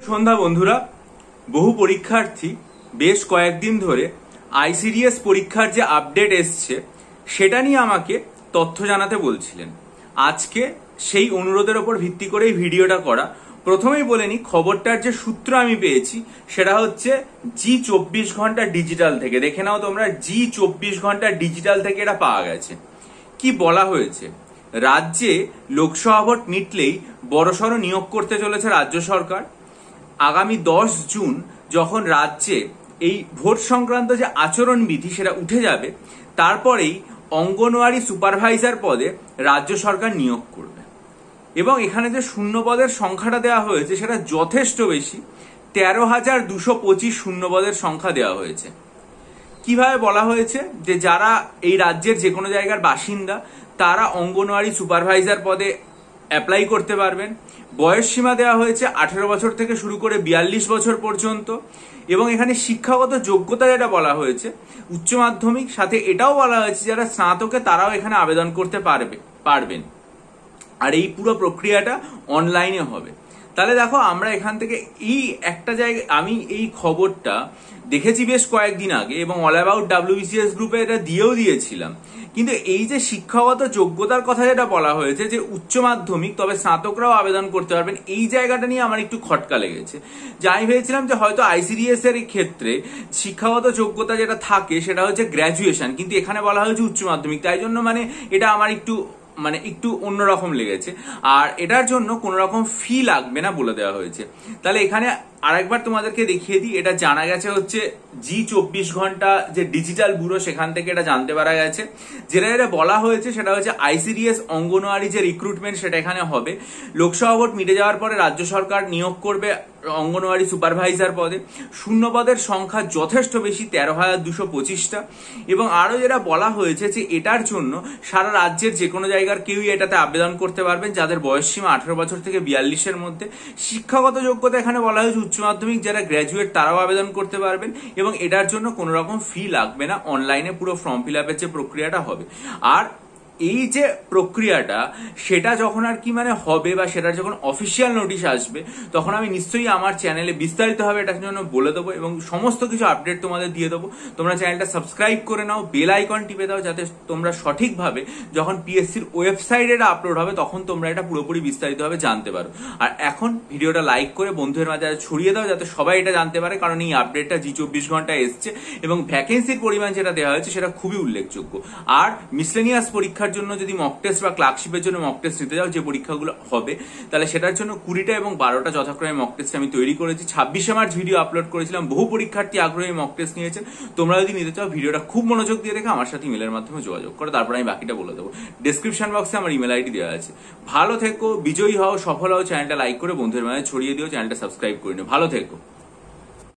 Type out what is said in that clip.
সন্ধ্যা বন্ধুরা, বহু পরীক্ষার্থী বেশ কয়েকদিন ধরে আইসিডিএস পরীক্ষার যে আপডেট এসছে সেটা নিয়ে আমাকে তথ্য জানাতে বলছিলেন। আজকে সেই অনুরোধের ওপর ভিত্তি করে এই ভিডিওটা করা। প্রথমেই বলে নি, খবরটার যে সূত্র আমি পেয়েছি সেটা হচ্ছে জি24 ঘন্টা ডিজিটাল থেকে। দেখে নাও তোমরা, জি24 ঘন্টা ডিজিটাল থেকে এটা পাওয়া গেছে। কি বলা হয়েছে, রাজ্যে লোকসভা ভোট মিটলেই বড়সড় নিয়োগ করতে চলেছে রাজ্য সরকার। আগামী 10 জুন যখন রাজ্যে এই ভোট সংক্রান্ত যে আচরণবিধি সেটা উঠে যাবে, তারপরেই অঙ্গনওয়াড়ি সুপারভাইজার পদে রাজ্য সরকার নিয়োগ করবে। এবং এখানে যে শূন্য পদের সংখ্যাটা দেওয়া হয়েছে সেটা যথেষ্ট বেশি, 13,225 শূন্য পদের সংখ্যা দেওয়া হয়েছে। কিভাবে বলা হয়েছে যে যারা এই রাজ্যের যে কোনো জায়গার বাসিন্দা তারা অঙ্গনওয়াড়ি সুপারভাইজার পদে অ্যাপ্লাই করতে পারবেন। বয়স সীমা দেওয়া হয়েছে 18 বছর থেকে শুরু করে 42 বছর পর্যন্ত। এবং এখানে শিক্ষাগত যোগ্যতা যেটা বলা হয়েছে উচ্চ মাধ্যমিক, সাথে এটাও বলা হয়েছে যারা স্নাতকে তারাও এখানে আবেদন করতে পারবেন। আর এই পুরো প্রক্রিয়াটা অনলাইনে হবে। তাহলে দেখো, আমরা এখান থেকে এই একটা জায়গায় আমি এই খবরটা দেখেছি বেশ কয়েকদিন আগে এবং অল অ্যাবাউট WBCS গ্রুপে এটা দিয়েছিলাম। কিন্তু এই যে শিক্ষাগত যোগ্যতার কথা যেটা বলা হয়েছে যে উচ্চ মাধ্যমিক, তবে স্নাতকরাও আবেদন করতে পারবেন, এই জায়গাটা নিয়ে আমার একটু খটকা লেগেছে। যে আমি ভেবেছিলাম যে হয়তো আইসিডিএস এর ক্ষেত্রে শিক্ষাগত যোগ্যতা যেটা থাকে সেটা হচ্ছে গ্র্যাজুয়েশন, কিন্তু এখানে বলা হয়েছে উচ্চ মাধ্যমিক। তাই জন্য এটা আমার একটু অন্যরকম লেগেছে। আর এটার জন্য কোনো রকম ফি লাগবে না বলে দেওয়া হয়েছে। তাহলে এখানে আরেকবার তোমাদেরকে দেখিয়ে দিই, এটা জানা গেছে হচ্ছে জি24 ঘন্টা যে ডিজিটাল ব্যুরো সেখান থেকে এটা জানতে পারা গেছে। যেটা বলা হয়েছে সেটা হচ্ছে আইসিডিএস অঙ্গনওয়াড়ি যে রিক্রুটমেন্ট সেটা এখানে হবে। লোকসভা ভোট মিটে যাওয়ার পরে রাজ্য সরকার নিয়োগ করবে অঙ্গনওয়াড়ি সুপারভাইজার পদে। শূন্য পদের সংখ্যা যথেষ্ট বেশি, 13,225টা। এবং আরো যেটা বলা হয়েছে যে এটার জন্য সারা রাজ্যের যে কোনো জায়গার কেউই এটাতে আবেদন করতে পারবেন যাদের বয়স সীমা 18 বছর থেকে 42-এর মধ্যে। শিক্ষাগত যোগ্যতা এখানে বলা হয়েছে উচ্চ মাধ্যমিক, যারা গ্র্যাজুয়েট তারাও আবেদন করতে পারবেন এবং এটার জন্য কোনো রকম ফি লাগবে না। অনলাইনে পুরো ফর্ম ফিল আপের যে প্রক্রিয়াটা হবে। আর এই যে প্রক্রিয়াটা সেটা যখন আর কি হবে বা সেটার যখন অফিসিয়াল নোটিশ আসবে তখন আমি নিশ্চয়ই আমার চ্যানেলে বিস্তারিতভাবে এটার জন্য বলে দেবো এবং সমস্ত কিছু আপডেট তোমাদের দিয়ে দেবো। তোমরা চ্যানেলটা সাবস্ক্রাইব করে নাও, বেল আইকন টিপে দাও, যাতে তোমরা সঠিকভাবে যখন পিএসসির ওয়েবসাইটে এটা আপলোড হবে তখন তোমরা এটা পুরোপুরি বিস্তারিতভাবে জানতে পারো। আর এখন ভিডিওটা লাইক করে বন্ধুদের মাঝে ছড়িয়ে দাও যাতে সবাই এটা জানতে পারে, কারণ এই আপডেটটা জি24 ঘন্টায় এসছে এবং ভ্যাকেন্সির পরিমাণ যেটা দেওয়া হয়েছে সেটা খুবই উল্লেখযোগ্য। আর মিসলেনিয়াস পরীক্ষার জন্য যদি মক টেস্ট বা ক্লার্কশিপের জন্য মক টেস্ট নিতে যাও, যে পরীক্ষাগুলো হবে, তাহলে সেটার জন্য 20টা এবং 12টা যথাক্রমে মক টেস্ট আমি তৈরি করেছি। 26শে মার্চ ভিডিও আপলোড করেছিলাম, বহু পরীক্ষার্থী আগ্রহী মক টেস্ট নিয়েছেন। তোমরা যদি নিতে চাও ভিডিওটা খুব মনোযোগ দিয়ে দেখে আমার সাথে ইমেলের মাধ্যমে যোগাযোগ করো, তারপর আমি বাকিটা বলে দেবো। ডেসক্রিপশন বক্সে আমার ইমেল আইডি দেওয়া আছে। ভালো থেকো, বিজয়ী হও, সফল হও। চ্যানেলটা লাইক করে বন্ধুদের মাঝে ছড়িয়ে দিও, চ্যানেলটা সাবস্ক্রাইব করে নিও। ভালো থেকো।